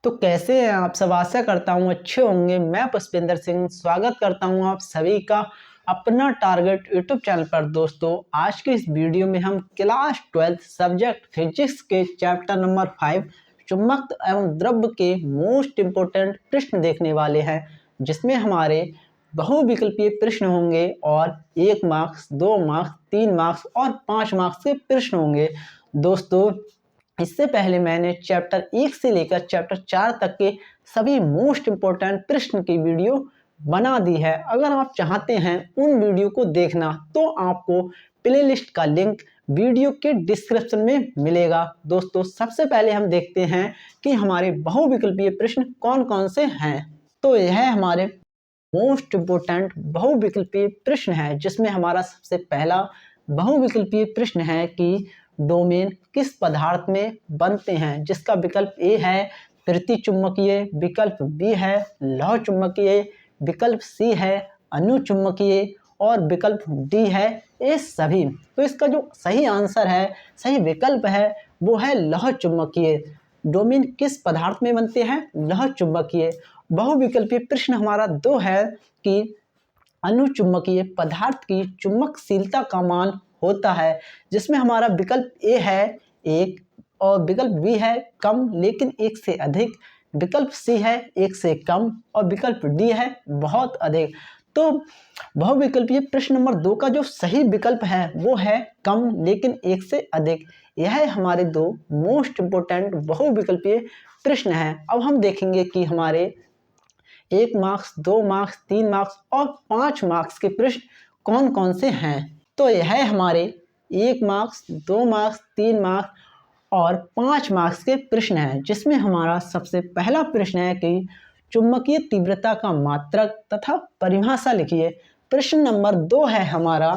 तो कैसे हैं आप सब। आशा करता हूँ अच्छे होंगे। मैं पुष्पेंद्र सिंह स्वागत करता हूँ आप सभी का अपना टारगेट यूट्यूब चैनल पर। दोस्तों आज की इस वीडियो में हम क्लास 12 सब्जेक्ट फिजिक्स के चैप्टर नंबर 5 चुंबक एवं द्रव्य के मोस्ट इम्पोर्टेंट प्रश्न देखने वाले हैं, जिसमें हमारे बहुविकल्पीय प्रश्न होंगे और 1 मार्क्स, 2 मार्क्स, 3 मार्क्स और 5 मार्क्स के प्रश्न होंगे। दोस्तों इससे पहले मैंने चैप्टर 1 से लेकर चैप्टर 4 तक के सभी मोस्ट इम्पोर्टेंट प्रश्न की वीडियो बना दी है। अगर आप चाहते हैं उन वीडियो को देखना तो आपको प्लेलिस्ट का लिंक वीडियो के डिस्क्रिप्शन में मिलेगा। दोस्तों सबसे पहले हम देखते हैं कि हमारे बहुविकल्पीय प्रश्न कौन कौन से हैं। तो यह हमारे मोस्ट इम्पोर्टेंट बहुविकल्पीय प्रश्न है, जिसमें हमारा सबसे पहला बहुविकल्पीय प्रश्न है कि डोमेन किस पदार्थ में बनते हैं, जिसका विकल्प ए है प्रतिचुंबकीय, विकल्प बी है लौह चुंबकीय, विकल्प सी है अनुचुंबकीय और विकल्प डी है ये सभी। तो इसका जो सही आंसर है, सही विकल्प है वो है लौह चुंबकीय। डोमेन किस पदार्थ में बनते हैं? लौह चुंबकीय। बहुविकल्पीय प्रश्न हमारा 2 है कि अनुचुंबकीय पदार्थ की चुंबकशीलता का मान होता है, जिसमें हमारा विकल्प ए है 1 और विकल्प बी है कम लेकिन 1 से अधिक, विकल्प सी है 1 से कम और विकल्प डी है बहुत अधिक। तो बहुविकल्पीय प्रश्न नंबर 2 का जो सही विकल्प है वो है कम लेकिन 1 से अधिक। यह हमारे 2 मोस्ट इम्पोर्टेंट बहुविकल्पीय प्रश्न हैं। अब हम देखेंगे कि हमारे 1 मार्क्स, 2 मार्क्स, 3 मार्क्स और 5 मार्क्स के प्रश्न कौन कौन से हैं। तो यह हमारे 1 मार्क्स, 2 मार्क्स, 3 मार्क्स और 5 मार्क्स के प्रश्न हैं, जिसमें हमारा सबसे पहला प्रश्न है कि चुंबकीय तीव्रता का मात्रक तथा परिभाषा लिखिए। प्रश्न नंबर 2 है हमारा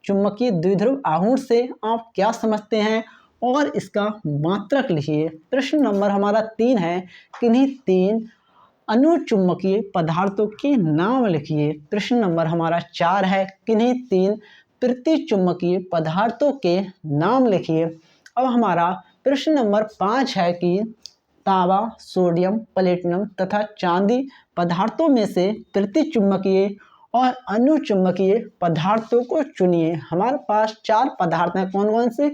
चुंबकीय द्विध्रुव आघूर्ण से आप क्या समझते हैं और इसका मात्रक लिखिए। प्रश्न नंबर हमारा 3 है किन्हीं 3 अनुचुंबकीय पदार्थों के नाम लिखिए। प्रश्न नंबर हमारा 4 है किन्हीं 3 प्रतिचुंबकीय पदार्थों के नाम लिखिए। अब हमारा प्रश्न नंबर 5 है कि तांबा, सोडियम, प्लेटिनम तथा चांदी पदार्थों में से प्रतिचुंबकीय और अनुचुंबकीय पदार्थों को चुनिए। हमारे पास 4 पदार्थ हैं, कौन कौन से?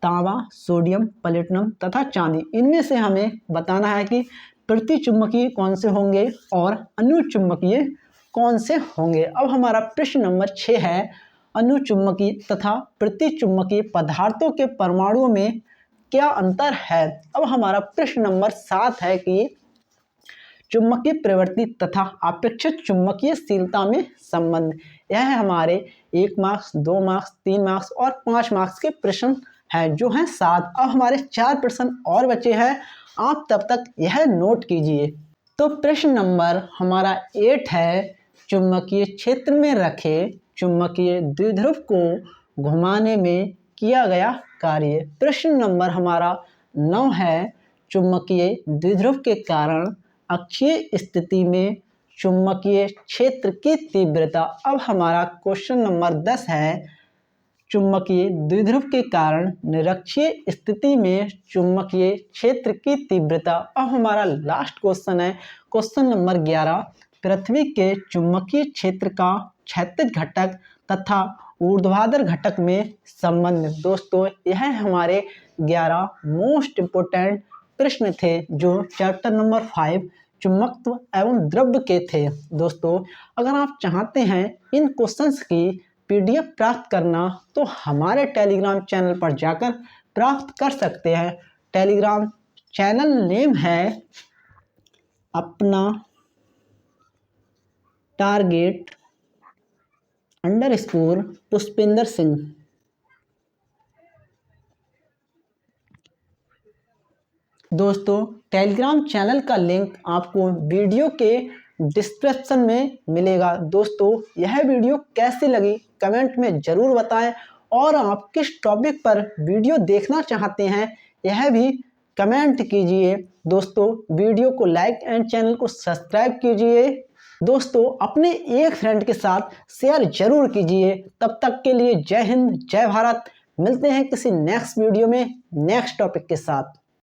तांबा, सोडियम, प्लेटिनम तथा चांदी। इनमें से हमें बताना है कि प्रतिचुंबकीय कौन से होंगे और अनुचुंबकीय कौन से होंगे। अब हमारा प्रश्न नंबर 6 है अनुचुंबकीय तथा प्रतिचुंबकीय पदार्थों के परमाणुओं में क्या अंतर है। अब हमारा प्रश्न नंबर 7 है कि चुंबकीय प्रवृत्ति तथा अपेक्षित चुंबकीयशीलता में संबंध। यह है हमारे 1 मार्क्स, 2 मार्क्स, 3 मार्क्स और 5 मार्क्स के प्रश्न हैं, जो हैं 7। अब हमारे 4 प्रश्न और बचे हैं, आप तब तक यह नोट कीजिए। तो प्रश्न नंबर हमारा 8 है चुंबकीय क्षेत्र में रखे चुंबकीय द्विध्रुव को घुमाने में किया गया कार्य। प्रश्न नंबर हमारा 9 है चुंबकीय द्विध्रुव के कारण अक्षीय स्थिति में चुंबकीय क्षेत्र की तीव्रता। अब हमारा क्वेश्चन नंबर 10 है चुंबकीय द्विध्रुव के कारण निरक्षीय स्थिति में चुंबकीय क्षेत्र की तीव्रता। अब हमारा लास्ट क्वेश्चन है क्वेश्चन नंबर 11 पृथ्वी के चुंबकीय क्षेत्र का क्षैतिज घटक तथा ऊर्ध्वाधर घटक में संबंध। दोस्तों यह हमारे 11 मोस्ट इम्पोर्टेंट प्रश्न थे जो चैप्टर नंबर 5 चुंबकत्व एवं द्रव्य के थे। दोस्तों अगर आप चाहते हैं इन क्वेश्चंस की PDF प्राप्त करना तो हमारे टेलीग्राम चैनल पर जाकर प्राप्त कर सकते हैं। टेलीग्राम चैनल नेम है अपना टारगेट _ पुष्पेंद्र सिंह। दोस्तों टेलीग्राम चैनल का लिंक आपको वीडियो के डिस्क्रिप्शन में मिलेगा। दोस्तों यह वीडियो कैसी लगी कमेंट में ज़रूर बताएं और आप किस टॉपिक पर वीडियो देखना चाहते हैं यह भी कमेंट कीजिए। दोस्तों वीडियो को लाइक एंड चैनल को सब्सक्राइब कीजिए। दोस्तों अपने एक फ्रेंड के साथ शेयर जरूर कीजिए। तब तक के लिए जय हिंद, जय भारत। मिलते हैं किसी नेक्स्ट वीडियो में नेक्स्ट टॉपिक के साथ।